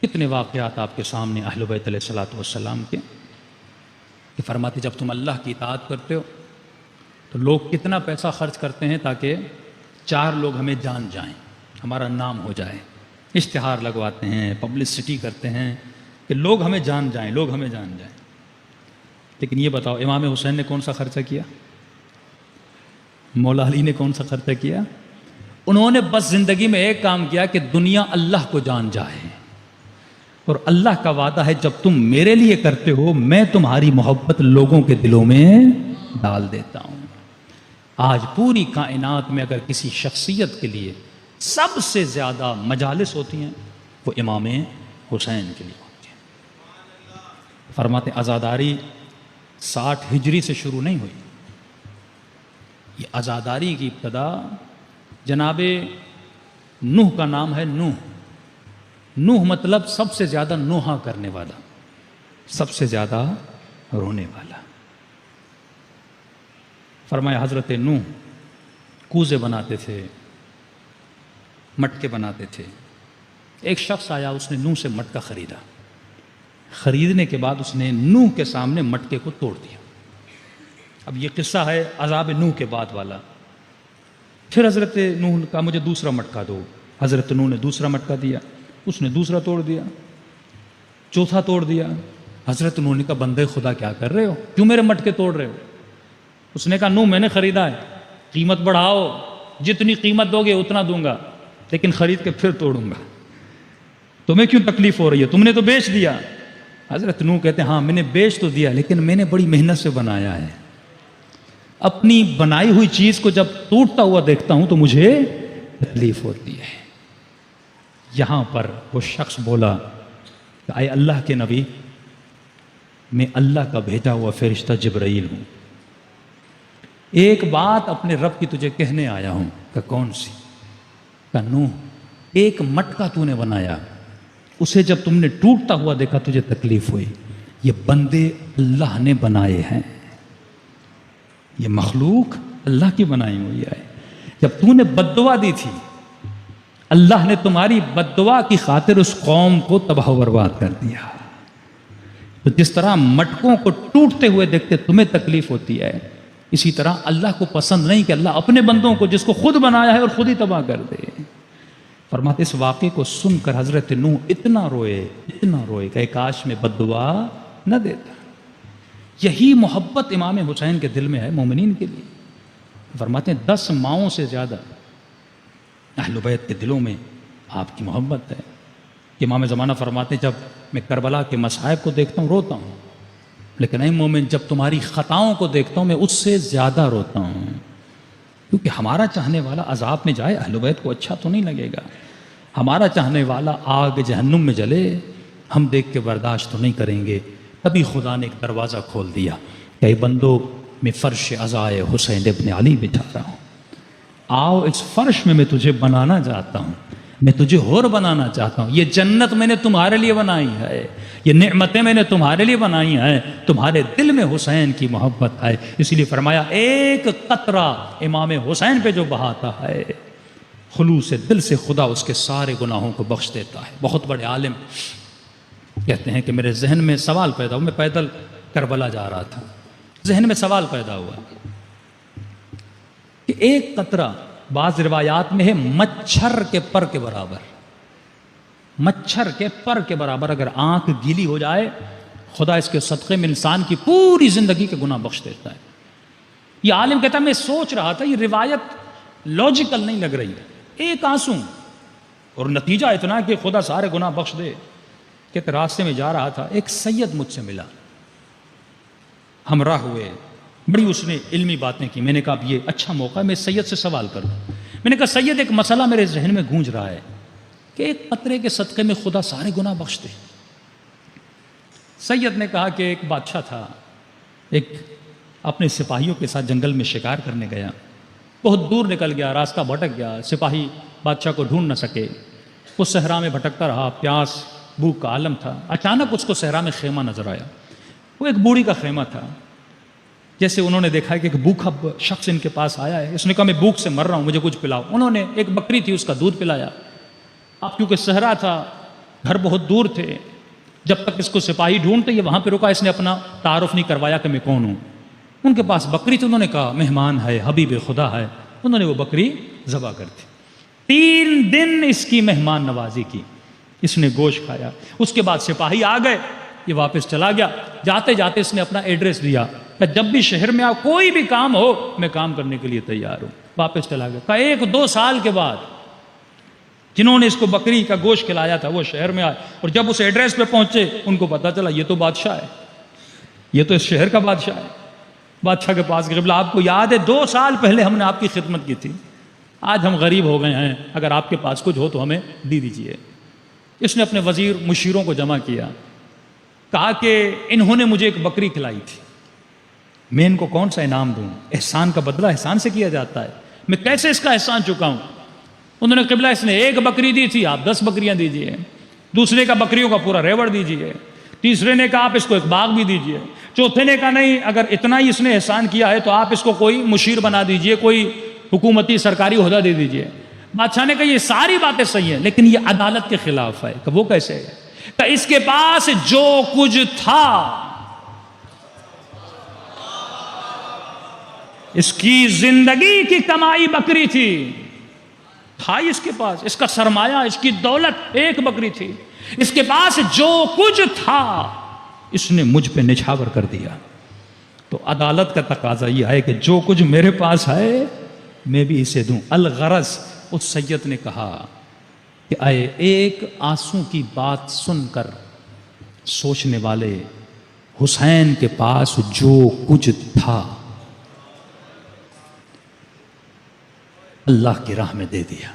کتنے واقعات آپ کے سامنے اہل بیت علیہ الصلوۃ والسلام کے کہ فرماتے جب تم اللہ کی اطاعت کرتے ہو تو لوگ کتنا پیسہ خرچ کرتے ہیں تاکہ 4 لوگ ہمیں جان جائیں، ہمارا نام ہو جائے، اشتہار لگواتے ہیں، پبلسٹی کرتے ہیں کہ لوگ ہمیں جان جائیں، لوگ ہمیں جان جائیں۔ لیکن یہ بتاؤ امام حسین نے کون سا خرچہ کیا؟ مولا علی نے کون سا خرچہ کیا؟ انہوں نے بس زندگی میں ایک کام کیا کہ دنیا اللہ کو جان جائے، اور اللہ کا وعدہ ہے جب تم میرے لیے کرتے ہو میں تمہاری محبت لوگوں کے دلوں میں ڈال دیتا ہوں۔ آج پوری کائنات میں اگر کسی شخصیت کے لیے سب سے زیادہ مجالس ہوتی ہیں وہ امام حسین کے لیے ہوتی ہیں۔ فرماتے عزاداری 60 ہجری سے شروع نہیں ہوئی، یہ عزاداری کی ابتدا جناب نوح کا نام ہے نوح۔ نوح مطلب سب سے زیادہ نوحہ کرنے والا، سب سے زیادہ رونے والا۔ فرمایا حضرت نوح کوزے بناتے تھے، مٹکے بناتے تھے۔ ایک شخص آیا، اس نے نوح سے مٹکا خریدا، خریدنے کے بعد اس نے نوح کے سامنے مٹکے کو توڑ دیا۔ اب یہ قصہ ہے عذاب نوح کے بعد والا۔ پھر حضرت نوح نے کہا مجھے دوسرا مٹکا دو، حضرت نوح نے دوسرا مٹکا دیا، اس نے دوسرا توڑ دیا، چوتھا توڑ دیا۔ حضرت نوح نے کہا بندے خدا کیا کر رہے ہو، کیوں میرے مٹکے توڑ رہے ہو؟ اس نے کہا نوح میں نے خریدا ہے، قیمت بڑھاؤ، جتنی قیمت دو گے اتنا دوں گا، لیکن خرید کے پھر توڑوں گا، تمہیں کیوں تکلیف ہو رہی ہے، تم نے تو بیچ دیا۔ حضرت نوح کہتے ہیں ہاں میں نے بیچ تو دیا، لیکن میں نے بڑی محنت سے بنایا ہے، اپنی بنائی ہوئی چیز کو جب ٹوٹتا ہوا دیکھتا ہوں تو مجھے تکلیف ہوتی ہے۔ یہاں پر وہ شخص بولا کہ اے اللہ کے نبی، میں اللہ کا بھیجا ہوا فرشتہ جبرائیل ہوں، ایک بات اپنے رب کی تجھے کہنے آیا ہوں۔ کہ کون سی؟ کہ نوح ایک مٹکا تو نے بنایا، اسے جب تم نے ٹوٹتا ہوا دیکھا تجھے تکلیف ہوئی، یہ بندے اللہ نے بنائے ہیں، یہ مخلوق اللہ کی بنائی ہوئی ہے۔ جب تو نے بد دعا دی تھی اللہ نے تمہاری بد دعا کی خاطر اس قوم کو تباہ و برباد کر دیا۔ تو جس طرح مٹکوں کو ٹوٹتے ہوئے دیکھتے تمہیں تکلیف ہوتی ہے، اسی طرح اللہ کو پسند نہیں کہ اللہ اپنے بندوں کو جس کو خود بنایا ہے اور خود ہی تباہ کر دے۔ فرماتے اس واقعے کو سن کر حضرت نوح اتنا روئے کہ کاش میں بد دعا نہ دیتا۔ یہی محبت امام حسین کے دل میں ہے مومنین کے لیے۔ فرماتے ہیں 10 ماؤں سے زیادہ اہل بیت کے دلوں میں آپ کی محبت ہے۔ امام زمانہ فرماتے ہیں جب میں کربلا کے مصائب کو دیکھتا ہوں روتا ہوں، لیکن اے مومن جب تمہاری خطاؤں کو دیکھتا ہوں میں اس سے زیادہ روتا ہوں، کیونکہ ہمارا چاہنے والا عذاب میں جائے، اہل بیت کو اچھا تو نہیں لگے گا۔ ہمارا چاہنے والا آگ جہنم میں جلے، ہم دیکھ کے برداشت تو نہیں کریں گے۔ تبھی خدا نے ایک دروازہ کھول دیا کہ اے بندو میں فرش عزائے حسین ابن علی بچھا رہا ہوں، آؤ اس فرش میں تجھے بنانا چاہتا ہوں، میں تجھے اور بنانا چاہتا ہوں۔ یہ جنت میں نے تمہارے لیے بنائی ہے، یہ نعمتیں میں نے تمہارے لیے بنائی ہیں، تمہارے دل میں حسین کی محبت ہے، اس لیے فرمایا ایک قطرہ امام حسین پہ جو بہاتا ہے خلوص دل سے خدا اس کے سارے گناہوں کو بخش دیتا ہے۔ بہت بڑے عالم کہتے ہیں کہ میرے ذہن میں سوال پیدا ہوا، میں پیدل کربلا جا رہا تھا، ذہن میں سوال پیدا ہوا کہ ایک قطرہ بعض روایات میں ہے مچھر کے پر کے برابر، مچھر کے پر کے برابر اگر آنکھ گیلی ہو جائے خدا اس کے صدقے میں انسان کی پوری زندگی کے گناہ بخش دیتا ہے۔ یہ عالم کہتا ہے میں سوچ رہا تھا یہ روایت لاجیکل نہیں لگ رہی ہے، ایک آنسو اور نتیجہ اتنا کہ خدا سارے گناہ بخش دے۔ کہ راستے میں جا رہا تھا، ایک سید مجھ سے ملا، ہمراہ ہوئے، بڑی اس نے علمی باتیں کی۔ میں نے کہا اب یہ اچھا موقع ہے میں سید سے سوال کروں۔ میں نے کہا سید ایک مسئلہ میرے ذہن میں گونج رہا ہے کہ ایک قطرے کے صدقے میں خدا سارے گناہ بخش دے۔ سید نے کہا کہ ایک بادشاہ تھا، ایک اپنے سپاہیوں کے ساتھ جنگل میں شکار کرنے گیا، بہت دور نکل گیا، راستہ بھٹک گیا، سپاہی بادشاہ کو ڈھونڈ نہ سکے، وہ صحرا میں بھٹکتا رہا، پیاس بھوک کا عالم تھا۔ اچانک اس کو صحرا میں خیمہ نظر آیا، وہ ایک بوڑھی کا خیمہ تھا۔ جیسے انہوں نے دیکھا کہ ایک بھوکا شخص ان کے پاس آیا ہے، اس نے کہا میں بھوک سے مر رہا ہوں، مجھے کچھ پلاؤ۔ انہوں نے ایک بکری تھی اس کا دودھ پلایا۔ اب کیونکہ صحرا تھا گھر بہت دور تھے، جب تک اس کو سپاہی ڈھونڈتے یہ وہاں پہ رکا، اس نے اپنا تعارف نہیں کروایا کہ میں کون ہوں۔ ان کے پاس بکری تھی، انہوں نے کہا مہمان ہے، حبیب خدا ہے، انہوں نے وہ بکری ذبح کر دی۔ 3 دن اس کی مہمان نوازی کی، اس نے گوشت کھایا۔ اس کے بعد سپاہی آ گئے، یہ واپس چلا گیا۔ جاتے جاتے اس نے اپنا ایڈریس دیا کہ جب بھی شہر میں آؤ، کوئی بھی کام ہو میں کام کرنے کے لیے تیار ہوں۔ واپس چلا گیا۔ کہا 1-2 سال کے بعد جنہوں نے اس کو بکری کا گوشت کھلایا تھا وہ شہر میں آئے، اور جب اس ایڈریس پہ پہنچے ان کو پتا چلا یہ تو بادشاہ ہے، یہ تو اس شہر کا بادشاہ ہے۔ بادشاہ کے پاس قبلہ آپ کو یاد ہے 2 سال پہلے ہم نے آپ کی خدمت کی تھی، آج ہم غریب ہو گئے ہیں، اگر آپ کے پاس کچھ ہو تو ہمیں دے دیجیے۔ اس نے اپنے وزیر مشیروں کو جمع کیا، کہا کہ انہوں نے مجھے ایک بکری کھلائی تھی، میں ان کو کون سا انعام دوں؟ احسان کا بدلہ احسان سے کیا جاتا ہے، میں کیسے اس کا احسان چکاؤں؟ انہوں نے قبلہ اس نے 1 بکری دی تھی، آپ 10 بکریاں دیجئے، دوسرے کا بکریوں کا پورا ریوڑ دیجئے، تیسرے نے کہا آپ اس کو ایک باغ بھی دیجئے، چوتھے نے کہا نہیں اگر اتنا ہی اس نے احسان کیا ہے تو آپ اس کو کوئی مشیر بنا دیجئے، کوئی حکومتی سرکاری عہدہ دے دیجئے۔ بادشاہ نے کہا یہ ساری باتیں صحیح ہیں لیکن یہ عدالت کے خلاف ہے۔ کہ وہ کیسے ہے؟ کہ اس کے پاس جو کچھ تھا، اس کی زندگی کی کمائی بکری تھی، تھا اس کے پاس، اس کا سرمایہ، اس کی دولت 1 بکری تھی، اس کے پاس جو کچھ تھا اس نے مجھ پہ نچھاور کر دیا۔ تو عدالت کا تقاضا یہ ہے کہ جو کچھ میرے پاس ہے میں بھی اسے دوں۔ الغرض اس سید نے کہا کہ اے ایک آنسو کی بات سن کر سوچنے والے، حسین کے پاس جو کچھ تھا اللہ کی راہ میں دے دیا۔